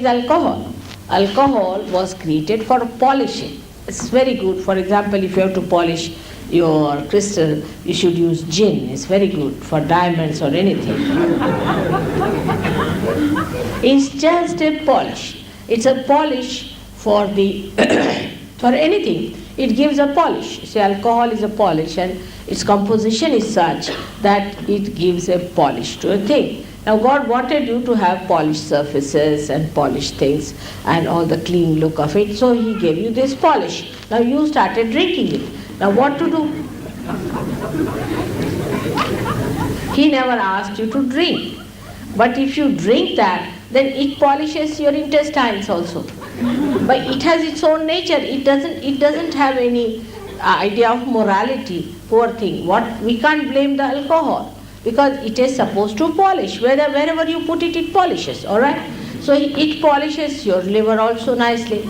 is alcohol. Alcohol was created for polishing. It's very good. For example, if you have to polish your crystal, you should use gin. It's very good for diamonds or anything. It's just a polish. It's a polish for the for anything. It gives a polish. See, alcohol is a polish, and its composition is such that it gives a polish to a thing. Now God wanted you to have polished surfaces and polished things and all the clean look of it, so He gave you this polish. Now you started drinking it. Now what to do? He never asked you to drink. But if you drink that, then it polishes your intestines also. But it has its own nature. It doesn't have any idea of morality. Poor thing. We can't blame the alcohol, because it is supposed to polish. Wherever you put it, it polishes, all right? So it polishes your liver also nicely.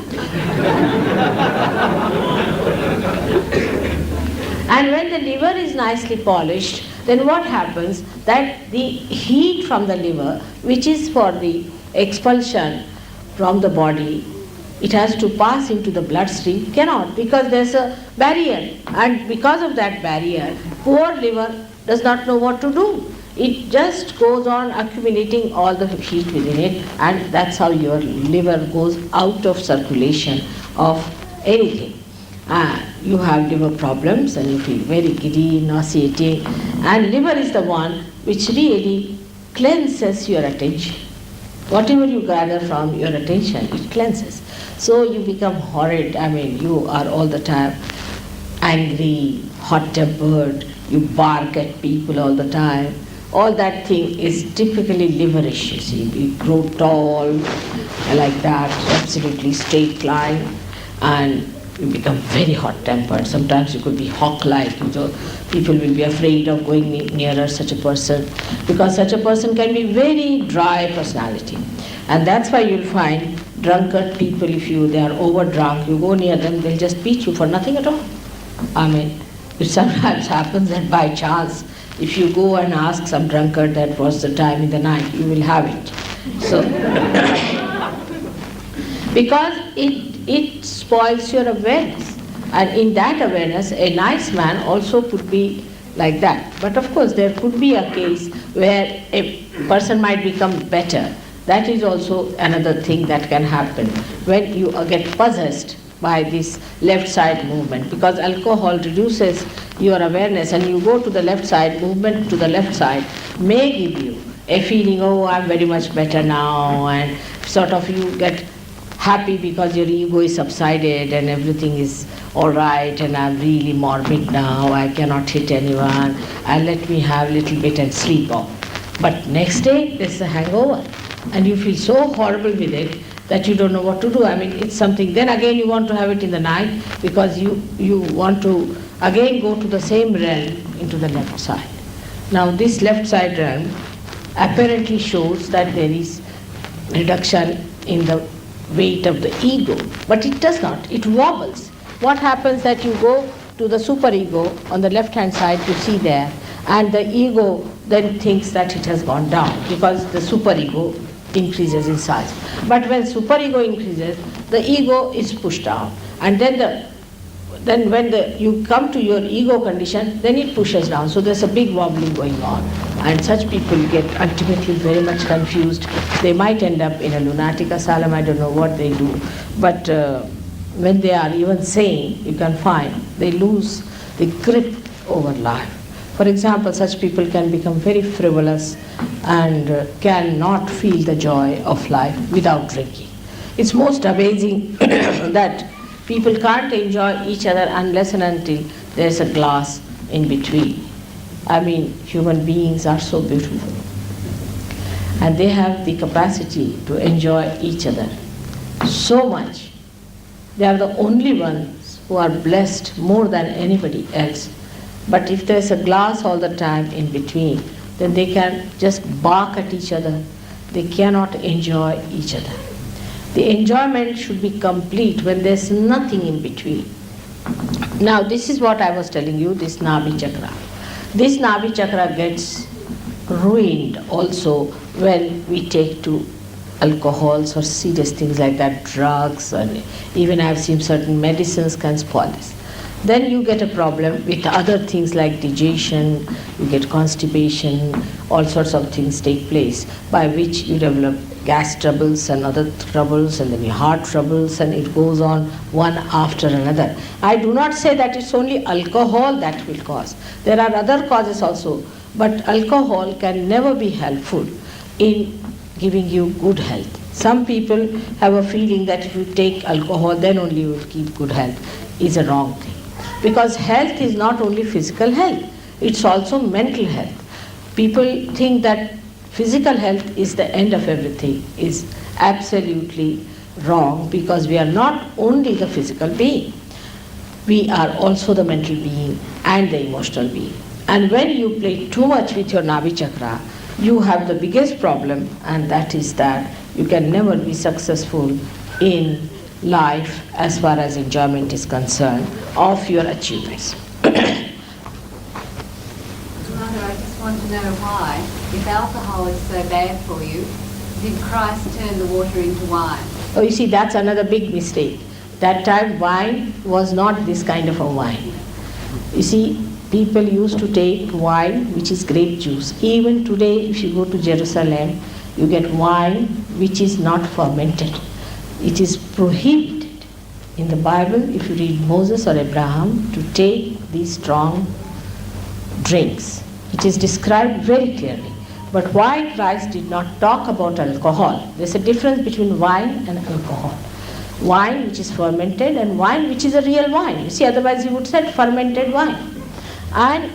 And when the liver is nicely polished, then what happens? That the heat from the liver, which is for the expulsion from the body, it has to pass into the bloodstream, cannot, because there's a barrier. And because of that barrier, poor liver does not know what to do. It just goes on accumulating all the heat within it, and that's how your liver goes out of circulation of anything. You have liver problems and you feel very giddy, nauseating, and liver is the one which really cleanses your attention. Whatever you gather from your attention, it cleanses. So you become horrid. You are all the time angry, hot-tempered, you bark at people all the time. All that thing is typically liverish, you see. You grow tall, like that, absolutely straight line, and you become very hot-tempered. Sometimes you could be hawk-like. People will be afraid of going nearer such a person, because such a person can be very dry personality. And that's why you'll find drunkard people, if they are over-drunk, you go near them, they'll just beat you for nothing at all. It sometimes happens that by chance, if you go and ask some drunkard that was the time in the night, you will have it. So, because it spoils your awareness. And in that awareness, a nice man also could be like that. But of course, there could be a case where a person might become better. That is also another thing that can happen when you get possessed by this left side movement, because alcohol reduces your awareness, and you go to the left side, movement to the left side may give you a feeling, oh, I'm very much better now, and sort of you get happy because your ego is subsided and everything is all right, and I'm really morbid now, I cannot hit anyone, and let me have a little bit and sleep off. But next day, there's a hangover, and you feel so horrible with it that you don't know what to do. It's something. Then again you want to have it in the night, because you want to again go to the same realm into the left side. Now this left side realm apparently shows that there is reduction in the weight of the ego, but it does not. It wobbles. What happens that you go to the superego on the left hand side, you see there, and the ego then thinks that it has gone down because the superego increases in size. But when superego increases, the ego is pushed down, and then when you come to your ego condition, then it pushes down. So there's a big wobbling going on, and such people get ultimately very much confused. They might end up in a lunatic asylum. I don't know what they do, but when they are even sane, you can find they lose the grip over life. For example, such people can become very frivolous and cannot feel the joy of life without drinking. It's most amazing that people can't enjoy each other unless and until there's a glass in between. Human beings are so beautiful, and they have the capacity to enjoy each other so much. They are the only ones who are blessed more than anybody else. But if there's a glass all the time in between, then they can just bark at each other. They cannot enjoy each other. The enjoyment should be complete when there's nothing in between. Now this is what I was telling you, this Nabhi Chakra. This Nabhi Chakra gets ruined also when we take to alcohols or serious things like that, drugs, and even I've seen certain medicines can spoil this. Then you get a problem with other things like digestion, you get constipation, all sorts of things take place by which you develop gas troubles and other troubles and then your heart troubles, and it goes on one after another. I do not say that it's only alcohol that will cause. There are other causes also, but alcohol can never be helpful in giving you good health. Some people have a feeling that if you take alcohol then only you will keep good health. Is a wrong thing. Because health is not only physical health, it's also mental health. People think that physical health is the end of everything. Is absolutely wrong, because we are not only the physical being, we are also the mental being and the emotional being. And when you play too much with your Navi chakra, you have the biggest problem, and that is that you can never be successful in life as far as enjoyment is concerned of your achievements. Mother, I just want to know why, if alcohol is so bad for you, did Christ turn the water into wine? Oh, you see, that's another big mistake. That time wine was not this kind of a wine. You see, people used to take wine which is grape juice. Even today, if you go to Jerusalem, you get wine which is not fermented. It is prohibited in the Bible, if you read Moses or Abraham, to take these strong drinks. It is described very clearly. But why Christ did not talk about alcohol? There's a difference between wine and alcohol. Wine which is fermented and wine which is a real wine. You see, otherwise you would say fermented wine. And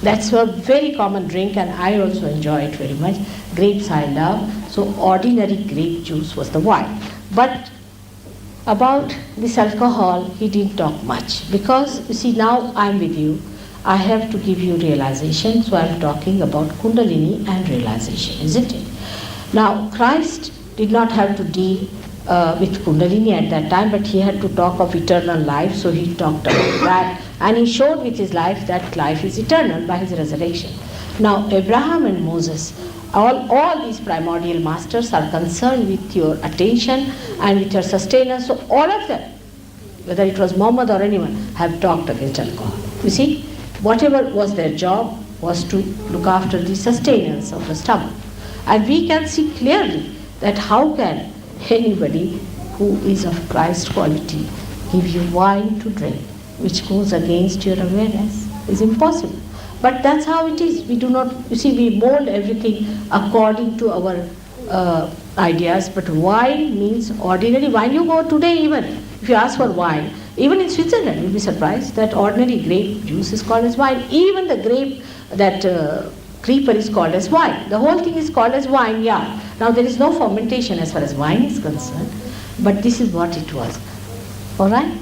that's a very common drink, and I also enjoy it very much. Grapes I love, so ordinary grape juice was the wine. But about this alcohol, he didn't talk much, because you see, now I'm with you. I have to give you realization, so I'm talking about Kundalini and realization, isn't it? Now, Christ did not have to deal with Kundalini at that time, but he had to talk of eternal life, so he talked about that, and he showed with his life that life is eternal by his resurrection. Now, Abraham and Moses, all these primordial masters are concerned with your attention and with your sustenance, so all of them, whether it was Muhammad or anyone, have talked against alcohol. You see, whatever was their job was to look after the sustenance of the stomach. And we can see clearly that how can anybody who is of Christ quality give you wine to drink, which goes against your awareness? Is impossible. But that's how it is. We do not, you see, we mold everything according to our ideas, but wine means ordinary wine. You go today even, if you ask for wine, even in Switzerland, you'll be surprised that ordinary grape juice is called as wine. Even the grape, that creeper is called as wine. The whole thing is called as wine, yeah. Now there is no fermentation as far as wine is concerned, but this is what it was. All right?